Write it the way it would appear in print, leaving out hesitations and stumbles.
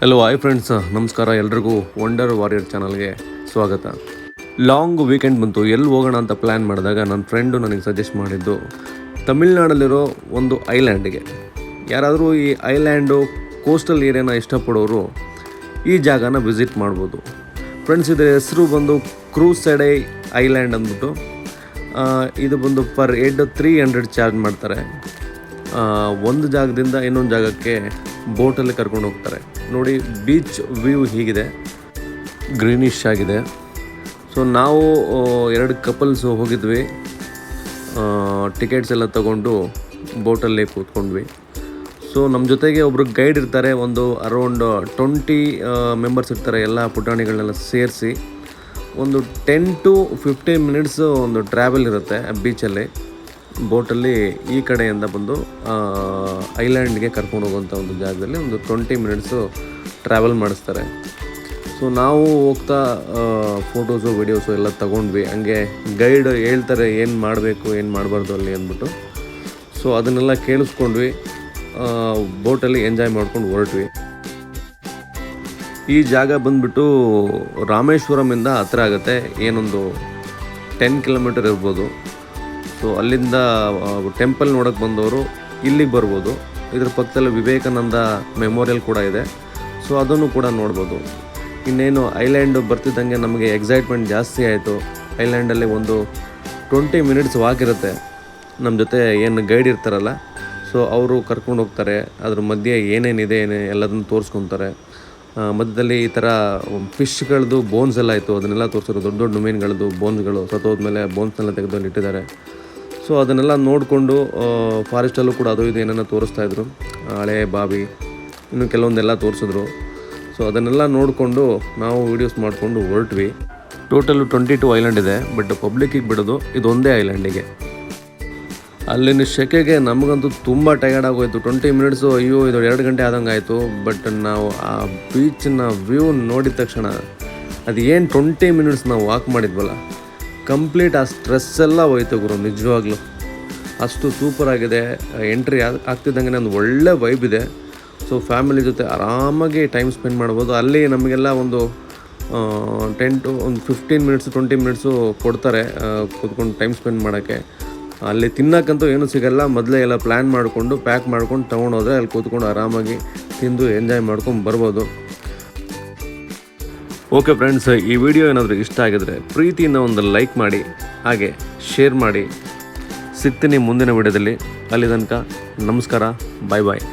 Hello hi friends, ನಮಸ್ಕಾರ. ಎಲ್ರಿಗೂ wonder warrior ಚಾನಲ್ಗೆ ಸ್ವಾಗತ. ಲಾಂಗ್ ವೀಕೆಂಡ್ ಬಂತು, ಎಲ್ಲಿ ಹೋಗೋಣ ಅಂತ ಪ್ಲ್ಯಾನ್ ಮಾಡಿದಾಗ ನನ್ನ ಫ್ರೆಂಡು ನನಗೆ ಸಜೆಸ್ಟ್ ಮಾಡಿದ್ದು ತಮಿಳ್ನಾಡಲ್ಲಿರೋ ಒಂದು ಐಲ್ಯಾಂಡಿಗೆ. ಯಾರಾದರೂ ಈ ಐಲ್ಯಾಂಡು ಕೋಸ್ಟಲ್ ಏರಿಯಾನ ಇಷ್ಟಪಡೋರು ಈ ಜಾಗನ ವಿಸಿಟ್ ಮಾಡ್ಬೋದು. ಫ್ರೆಂಡ್ಸ್, ಇದರ ಹೆಸರು ಬಂದು ಕ್ರೂಸೆಡೈ ಐಲ್ಯಾಂಡ್ ಅಂದ್ಬಿಟ್ಟು. ಇದು ಬಂದು ಪರ್ ಹೆಡ್ 300 ಚಾರ್ಜ್ ಮಾಡ್ತಾರೆ. ಒಂದು ಜಾಗದಿಂದ ಇನ್ನೊಂದು ಜಾಗಕ್ಕೆ ಬೋಟಲ್ಲಿ ಕರ್ಕೊಂಡು ಹೋಗ್ತಾರೆ. ನೋಡಿ, ಬೀಚ್ ವ್ಯೂ ಹೀಗಿದೆ, ಗ್ರೀನಿಶ್ ಆಗಿದೆ. ಸೊ ನಾವು 2 ಕಪಲ್ಸು ಹೋಗಿದ್ವಿ. ಟಿಕೆಟ್ಸ್ ಎಲ್ಲ ತೊಗೊಂಡು ಬೋಟಲ್ಲಿ ಕೂತ್ಕೊಂಡ್ವಿ. ಸೊ ನಮ್ಮ ಜೊತೆಗೆ ಒಬ್ಬರು ಗೈಡ್ ಇರ್ತಾರೆ. ಒಂದು ಅರೌಂಡ್ 20 ಮೆಂಬರ್ಸ್ ಇರ್ತಾರೆ. ಎಲ್ಲ ಪುಟಾಣಿಗಳನ್ನೆಲ್ಲ ಸೇರಿಸಿ ಒಂದು 10 to 15 ಮಿನಿಟ್ಸು ಒಂದು ಟ್ರಾವೆಲ್ ಇರುತ್ತೆ ಬೀಚಲ್ಲಿ. ಬೋಟಲ್ಲಿ ಈ ಕಡೆಯಿಂದ ಬಂದು ಐಲ್ಯಾಂಡ್ಗೆ ಕರ್ಕೊಂಡು ಹೋಗುವಂಥ ಒಂದು ಜಾಗದಲ್ಲಿ ಒಂದು 20 ಮಿನಿಟ್ಸು ಟ್ರಾವೆಲ್ ಮಾಡಿಸ್ತಾರೆ. ಸೊ ನಾವು ಹೋಗ್ತಾ ಫೋಟೋಸು ವಿಡಿಯೋಸು ಎಲ್ಲ ತೊಗೊಂಡ್ವಿ. ಹಂಗೆ ಗೈಡ್ ಹೇಳ್ತಾರೆ ಏನು ಮಾಡಬೇಕು ಏನು ಮಾಡಬಾರ್ದು ಅಲ್ಲಿ ಅಂದ್ಬಿಟ್ಟು. ಸೊ ಅದನ್ನೆಲ್ಲ ಕೇಳಿಸ್ಕೊಂಡ್ವಿ. ಬೋಟಲ್ಲಿ ಎಂಜಾಯ್ ಮಾಡ್ಕೊಂಡು ಹೊರಟ್ವಿ. ಈ ಜಾಗ ಬಂದುಬಿಟ್ಟು ರಾಮೇಶ್ವರಮಿಂದ ಹತ್ರ ಆಗುತ್ತೆ. ಏನೊಂದು 10 ಕಿಲೋಮೀಟರ್ ಇರ್ಬೋದು. ಸೊ ಅಲ್ಲಿಂದ ಟೆಂಪಲ್ ನೋಡೋಕ್ಕೆ ಬಂದವರು ಇಲ್ಲಿಗೆ ಬರ್ಬೋದು. ಇದ್ರ ಪಕ್ಕದಲ್ಲಿ ವಿವೇಕಾನಂದ ಮೆಮೋರಿಯಲ್ ಕೂಡ ಇದೆ. ಸೊ ಅದನ್ನು ಕೂಡ ನೋಡ್ಬೋದು. ಇನ್ನೇನು ಐಲ್ಯಾಂಡು ಬರ್ತಿದ್ದಂಗೆ ನಮಗೆ ಎಕ್ಸೈಟ್ಮೆಂಟ್ ಜಾಸ್ತಿ ಆಯಿತು. ಐಲ್ಯಾಂಡಲ್ಲಿ ಒಂದು 20 ಮಿನಿಟ್ಸ್ ವಾಕ್ ಇರುತ್ತೆ. ನಮ್ಮ ಜೊತೆ ಏನು ಗೈಡ್ ಇರ್ತಾರಲ್ಲ, ಸೊ ಅವರು ಕರ್ಕೊಂಡು ಹೋಗ್ತಾರೆ. ಅದ್ರ ಮಧ್ಯೆ ಏನೇನಿದೆ ಎಲ್ಲದನ್ನು ತೋರಿಸ್ಕೊತಾರೆ. ಮಧ್ಯದಲ್ಲಿ ಈ ಥರ ಫಿಶ್ಗಳದ್ದು ಬೋನ್ಸ್ ಎಲ್ಲ ಇತ್ತು, ಅದನ್ನೆಲ್ಲ ತೋರಿಸಿದ್ರು. ದೊಡ್ಡ ದೊಡ್ಡ ಮೀನುಗಳದ್ದು ಬೋನ್ಸ್ಗಳು ಸತ್ತೋದ್ಮೇಲೆ ಬೋನ್ಸ್ನೆಲ್ಲ ತೆಗೆದು ಇಟ್ಟಿದ್ದಾರೆ. ಸೊ ಅದನ್ನೆಲ್ಲ ನೋಡಿಕೊಂಡು ಫಾರೆಸ್ಟಲ್ಲೂ ಕೂಡ ಅದು ಇದು ಏನೇನೋ ತೋರಿಸ್ತಾಯಿದ್ರು. ಹಳೆ ಬಾವಿ ಇನ್ನು ಕೆಲವೊಂದೆಲ್ಲ ತೋರಿಸಿದ್ರು. ಸೊ ಅದನ್ನೆಲ್ಲ ನೋಡಿಕೊಂಡು ನಾವು ವೀಡಿಯೋಸ್ ಮಾಡಿಕೊಂಡು ಹೊರಟ್ವಿ. ಟೋಟಲು 22 ಐಲ್ಯಾಂಡ್ ಇದೆ, ಬಟ್ ಪಬ್ಲಿಕ್ಕಿಗೆ ಬಿಡೋದು ಇದೊಂದೇ ಐಲ್ಯಾಂಡಿಗೆ. ಅಲ್ಲಿನ ಸೆಕೆಗೆ ನಮಗಂತೂ ತುಂಬ ಟಯರ್ಡ್ ಆಗೋಯ್ತು. 20 ಮಿನಿಟ್ಸು ಅಯ್ಯೋ ಇದು 2 ಗಂಟೆ ಆದಂಗೆ ಆಯಿತು. ಬಟ್ ನಾವು ಆ ಬೀಚನ್ನ ವ್ಯೂ ನೋಡಿದ ತಕ್ಷಣ ಅದು ಏನು 20 ಮಿನಿಟ್ಸ್ ನಾವು ವಾಕ್ ಮಾಡಿದ್ವಲ್ಲ, ಕಂಪ್ಲೀಟ್ ಆ ಸ್ಟ್ರೆಸ್ಸೆಲ್ಲ ಹೋಯ್ತು ಗುರು. ನಿಜವಾಗ್ಲೂ ಅಷ್ಟು ಸೂಪರಾಗಿದೆ. ಎಂಟ್ರಿ ಆಗ್ತಿದ್ದಂಗೆ ಒಂದು ಒಳ್ಳೆ ವೈಬ್ ಇದೆ. ಸೊ ಫ್ಯಾಮಿಲಿ ಜೊತೆ ಆರಾಮಾಗಿ ಟೈಮ್ ಸ್ಪೆಂಡ್ ಮಾಡ್ಬೋದು. ಅಲ್ಲಿ ನಮಗೆಲ್ಲ ಒಂದು 15 ಮಿನಿಟ್ಸು 20 ಮಿನಿಟ್ಸು ಕೊಡ್ತಾರೆ ಕೂತ್ಕೊಂಡು ಟೈಮ್ ಸ್ಪೆಂಡ್ ಮಾಡೋಕ್ಕೆ. ಅಲ್ಲಿ ತಿನ್ನೋಕ್ಕಂತೂ ಏನೂ ಸಿಗೋಲ್ಲ. ಮೊದಲೇ ಎಲ್ಲ ಪ್ಲ್ಯಾನ್ ಮಾಡಿಕೊಂಡು ಪ್ಯಾಕ್ ಮಾಡ್ಕೊಂಡು ತೊಗೊಂಡೋದ್ರೆ ಅಲ್ಲಿ ಕೂತ್ಕೊಂಡು ಆರಾಮಾಗಿ ತಿಂದು ಎಂಜಾಯ್ ಮಾಡ್ಕೊಂಡು ಬರ್ಬೋದು. ಓಕೆ ಫ್ರೆಂಡ್ಸ್, ಈ ವಿಡಿಯೋ ಏನಾದರೂ ಇಷ್ಟ ಆಗಿದ್ರೆ ಪ್ರೀತಿಯಿಂದ ಒಂದು ಲೈಕ್ ಮಾಡಿ, ಹಾಗೆ ಶೇರ್ ಮಾಡಿ. ಸಿಗ್ತೀನಿ ಮುಂದಿನ ವಿಡಿಯೋದಲ್ಲಿ. ಅಲ್ಲಿ ತನಕ ನಮಸ್ಕಾರ, ಬಾಯ್ ಬಾಯ್.